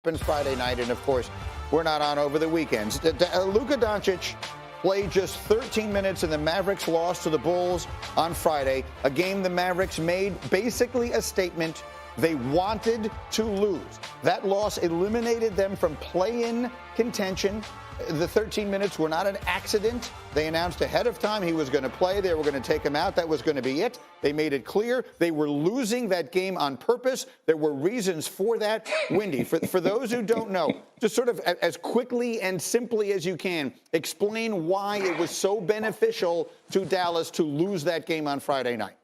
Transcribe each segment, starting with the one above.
happens Friday night, and of course, we're not on over the weekends. Luka Doncic played just 13 minutes, and the Mavericks lost to the Bulls on Friday, a game the Mavericks made basically a statement they wanted to lose. That loss eliminated them from play-in contention. The 13 minutes were not an accident. They announced ahead of time he was going to play. They were going to take him out. That was going to be it. They made it clear they were losing that game on purpose. There were reasons for that. Windy, for those who don't know, just sort of as quickly and simply as you can, explain why it was so beneficial to Dallas to lose that game on Friday night.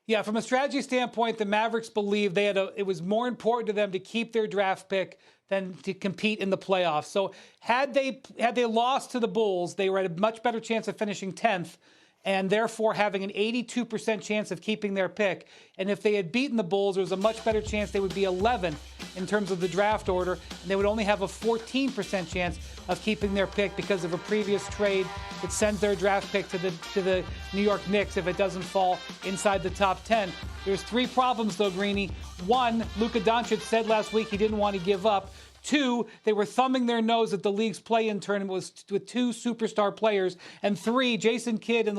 Yeah, from a strategy standpoint, the Mavericks believed it was more important to them to keep their draft pick than to compete in the playoffs. So had they lost to the Bulls, they were at a much better chance of finishing 10th and therefore having an 82% chance of keeping their pick. And if they had beaten the Bulls, there was a much better chance they would be 11th in terms of the draft order, and they would only have a 14% chance of keeping their pick because of a previous trade that sends their draft pick to the New York Knicks if it doesn't fall inside the top 10. There's three problems, though, Greeny. One, Luka Doncic said last week he didn't want to give up. Two, they were thumbing their nose at the league's play-in tournament with two superstar players. And three, Jason Kidd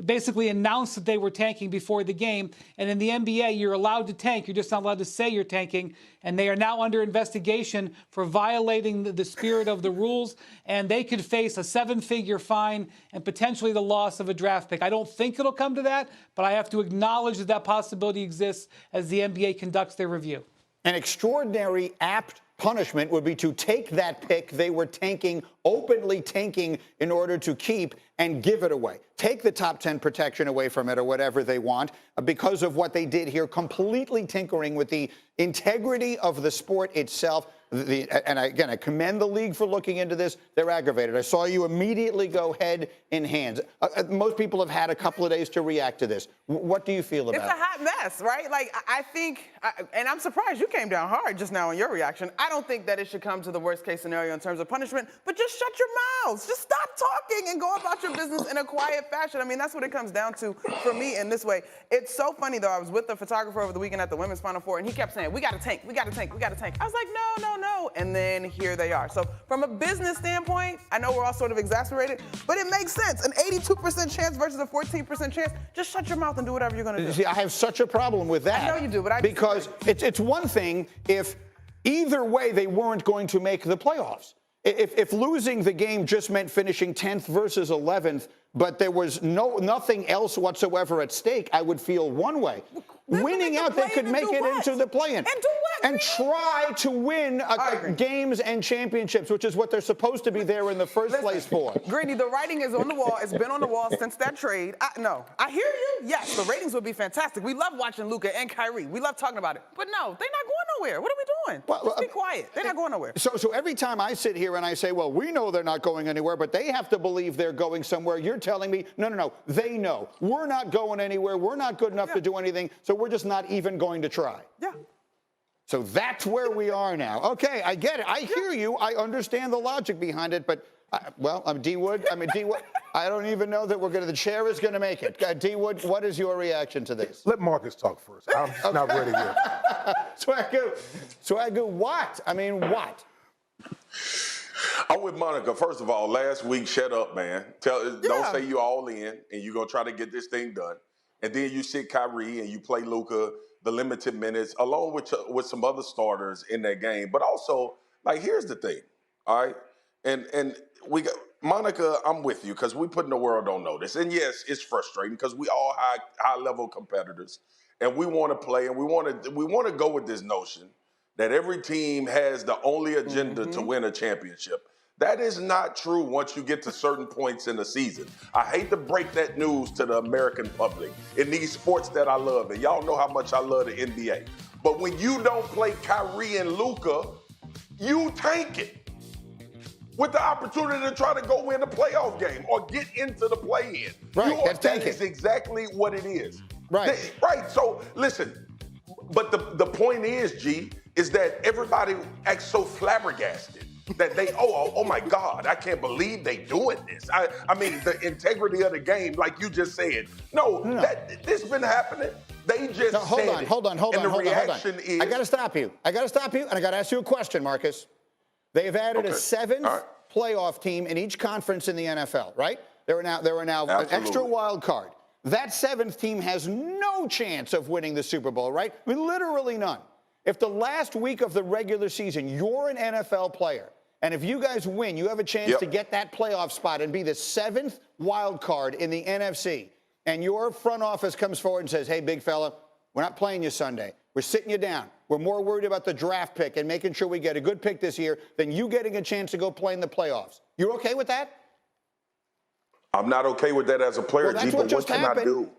basically announced that they were tanking before the game. And in the NBA, you're allowed to tank. You're just not allowed to say you're tanking. And they are now under investigation for violating the spirit of the rules. And they could face a seven-figure fine and potentially the loss of a draft pick. I don't think it'll come to that, but I have to acknowledge that that possibility exists as the NBA conducts their review. An extraordinary, apt punishment would be to take that pick they were tanking, openly tanking in order to keep, and give it away. Take the top 10 protection away from it or whatever they want because of what they did here, completely tinkering with the integrity of the sport itself. And again, I commend the league for looking into this. They're aggravated. I saw you immediately go head in hands. Most people have had a couple of days to react to this. What do you feel about it? It's a hot mess, right? Like, I think, and I'm surprised you came down hard just now in your reaction. I don't think that it should come to the worst case scenario in terms of punishment, but just shut your mouths. Just stop talking and go about your business in a quiet fashion. I mean, that's what it comes down to for me in this way. It's so funny, though. I was with the photographer over the weekend at the Women's Final Four, and he kept saying, we got to tank, we got to tank, we got to tank. I was like, no. And then here they are. So from a business standpoint, I know we're all sort of exasperated, but it makes sense. An 82% chance versus a 14% chance. Just shut your mouth and do whatever you're going to do. See, I have such a problem with that. I know you do, but because it's one thing if either way they weren't going to make the playoffs. If losing the game just meant finishing 10th versus 11th, but there was nothing else whatsoever at stake, I would feel one way. Winning out, they could make it into the play-in. And do what? And try to win games and championships, which is what they're supposed to be there in the first place for. Greeny, the writing is on the wall. It's been on the wall since that trade. I hear you. Yes, the ratings would be fantastic. We love watching Luka and Kyrie. We love talking about it. But no, they're not going nowhere. What are we doing? Just be quiet. They're not going nowhere. So every time I sit here and I say, well, we know they're not going anywhere, but they have to believe they're going somewhere, you're telling me, no, they know. We're not going anywhere. We're not good enough to do anything, so we're just not even going to try. Yeah. So that's where we are now. Okay, I get it. I hear you. I understand the logic behind it, but, I'm D-Wood. I don't even know that the chair is going to make it. D-Wood, what is your reaction to this? Let Marcus talk first. I'm just not ready yet. Swagoo, what? What? I'm with Monica. First of all, last week, shut up, man. Don't say you all in and you're going to try to get this thing done. And then you sit Kyrie and you play Luka the limited minutes along with some other starters in that game. But also, here's the thing, all right? And we got Monica, I'm with you because we put in the world on notice. And yes, it's frustrating because we all high-level competitors and we want to play and we want to go with this notion that every team has the only agenda to win a championship. That is not true once you get to certain points in the season. I hate to break that news to the American public in these sports that I love, and y'all know how much I love the NBA. But when you don't play Kyrie and Luka, you tank it with the opportunity to try to go win a playoff game or get into the play-in. Right, that is exactly what it is. Right. Right, so listen, but the point is, G, is that everybody acts so flabbergasted that they, oh my God, I can't believe they doing this. I mean, the integrity of the game, like you just said. No. This been happening. They just hold on. And the reaction is, I got to stop you. And I got to ask you a question, Marcus. They have added a seventh playoff team in each conference in the NFL, right? There are now an extra wild card. That seventh team has no chance of winning the Super Bowl, right? I mean, literally none. If the last week of the regular season, you're an NFL player, and if you guys win, you have a chance to get that playoff spot and be the seventh wild card in the NFC, and your front office comes forward and says, hey, big fella, we're not playing you Sunday. We're sitting you down. We're more worried about the draft pick and making sure we get a good pick this year than you getting a chance to go play in the playoffs. You're okay with that? I'm not okay with that as a player, well, G, but what can I do?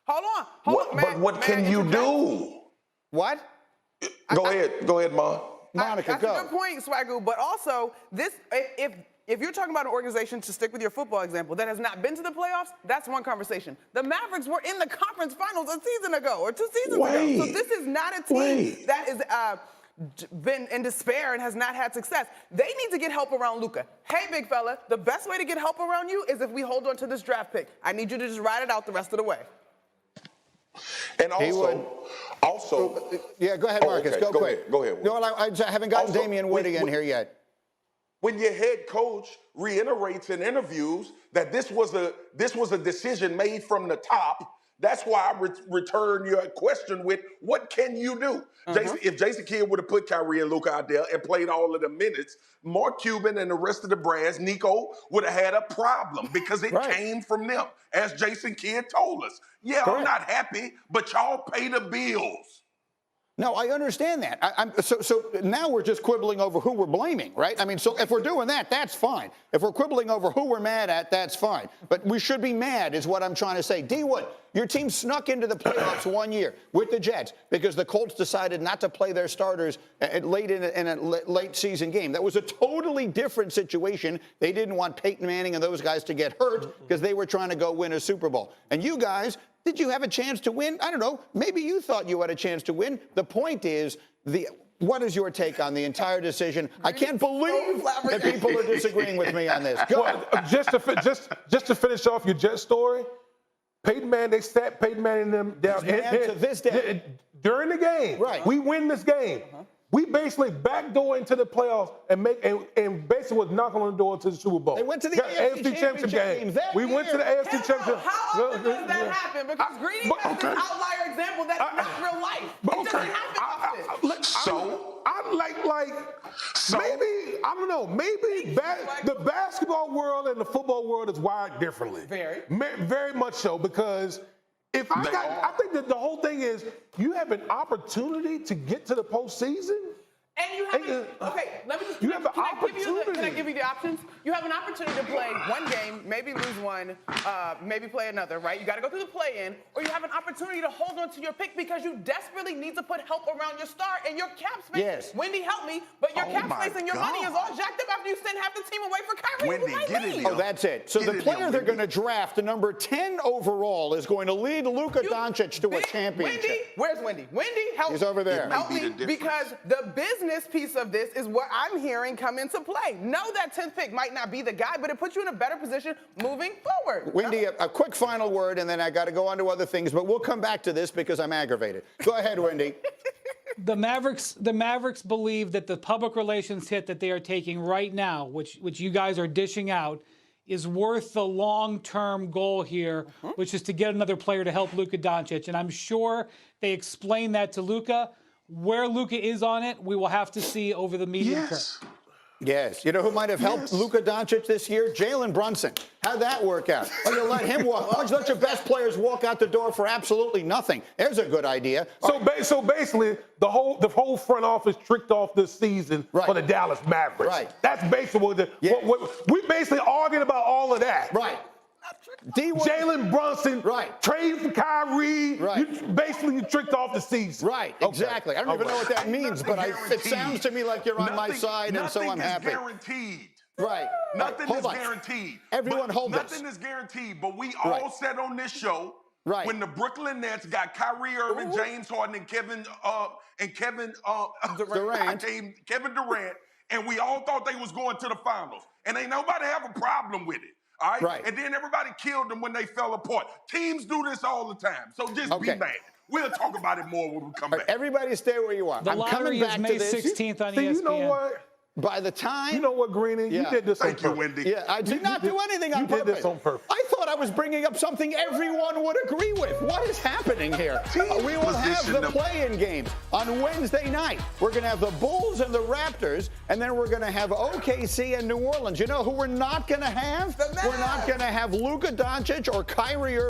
Hold on, But what can you do? What? Go ahead, Ma. Monica, that's go. That's a good point, Swagoo. But also, if you're talking about an organization, to stick with your football example, that has not been to the playoffs, that's one conversation. The Mavericks were in the conference finals a season ago or 2 seasons ago. So this is not a team that is been in despair and has not had success. They need to get help around Luka. Hey, big fella, the best way to get help around you is if we hold on to this draft pick. I need you to just ride it out the rest of the way. And also, yeah, go ahead, Marcus. Okay. Go quick. Go ahead. No, I haven't gotten Damian Wood in here yet. When your head coach reiterates in interviews that this was a decision made from the top, that's why I return your question with, what can you do? If Jason Kidd would have put Kyrie and Luka out there and played all of the minutes, Mark Cuban and the rest of the brass, Nico, would have had a problem because it came from them, as Jason Kidd told us. Yeah, I'm not happy, but y'all pay the bills. No, I understand that. So now we're just quibbling over who we're blaming, right? I mean, so if we're doing that, that's fine. If we're quibbling over who we're mad at, that's fine. But we should be mad is what I'm trying to say. D. Wood, your team snuck into the playoffs 1 year with the Jets because the Colts decided not to play their starters late in a late season game. That was a totally different situation. They didn't want Peyton Manning and those guys to get hurt because they were trying to go win a Super Bowl. And you guys, did you have a chance to win? I don't know. Maybe you thought you had a chance to win. The point is, what is your take on the entire decision? I can't believe that people are disagreeing with me on this. Go ahead. Just to finish off your Jet story, Peyton Manning, they sat Peyton Manning them down to this day. During the game. Right. We win this game. We basically backdoor into the playoffs and basically was knocking on the door to the Super Bowl. They went to the AFC Championship game. We went to the AFC Championship. How often does that happen? Because Greedy has this outlier example that's not real life. It doesn't happen often. Maybe, I don't know, maybe the basketball world and the football world is wired differently. Very much so, because I think that the whole thing is you have an opportunity to get to the postseason. And you have let me just. Can I give you the options? You have an opportunity to play one game, maybe lose one, maybe play another, right? You got to go through the play-in, or you have an opportunity to hold on to your pick because you desperately need to put help around your star and your cap space. Yes. Wendy, help me, but your cap space and your money is all jacked up after you send half the team away for Kyrie. Wendy, get it. Oh, that's it. So the player they're going to draft, the number 10 overall, is going to lead Luka Doncic to a championship. Wendy, where's Wendy? Wendy, help me. He's over there. Help me, because the business piece of this is what I'm hearing come into play. No, that 10th pick might not be the guy, but it puts you in a better position moving forward. Wendy, a quick final word, and then I got to go on to other things, but we'll come back to this because I'm aggravated. Go ahead, Wendy. The Mavericks believe that the public relations hit that they are taking right now, which you guys are dishing out, is worth the long-term goal here, which is to get another player to help Luka Doncic. And I'm sure they explain that to Luka. Where Luka is on it, we will have to see over the medium term. Yes. You know who might have helped Luka Doncic this year? Jalen Brunson. How'd that work out? Why don't you let him walk? Why don't you let your best players walk out the door for absolutely nothing? There's a good idea. So basically, the whole front office tricked off this season for the Dallas Mavericks. Right. That's basically what we basically arguing about all of that. Right. Jalen Brunson, trade for Kyrie. You tricked off the season. Right, exactly. I don't even know what that means, but it sounds to me like you're on my side, and so I'm happy. Nothing is guaranteed. Right. Nothing is guaranteed. Everyone hold this. Nothing is guaranteed, but we all said on this show, when the Brooklyn Nets got Kyrie Irving, James Harden, and Kevin Durant, and we all thought they was going to the finals. And ain't nobody have a problem with it. All right? And then everybody killed them when they fell apart. Teams do this all the time. So just be mad. We'll talk about it more when we come back. Everybody stay where you are. The I'm coming lottery back is May to this. 16th on See, ESPN. you know what? By the time. You know what, Greeny? Yeah. You did this Thank on you, purpose. Wendy. Yeah, I did not do anything on purpose. You did this on purpose. I thought I was bringing up something everyone would agree with. What is happening here? We will have the play-in games on Wednesday night. We're going to have the Bulls and the Raptors, and then we're going to have OKC and New Orleans. You know who we're not going to have? We're not going to have Luka Doncic or Kyrie Irving.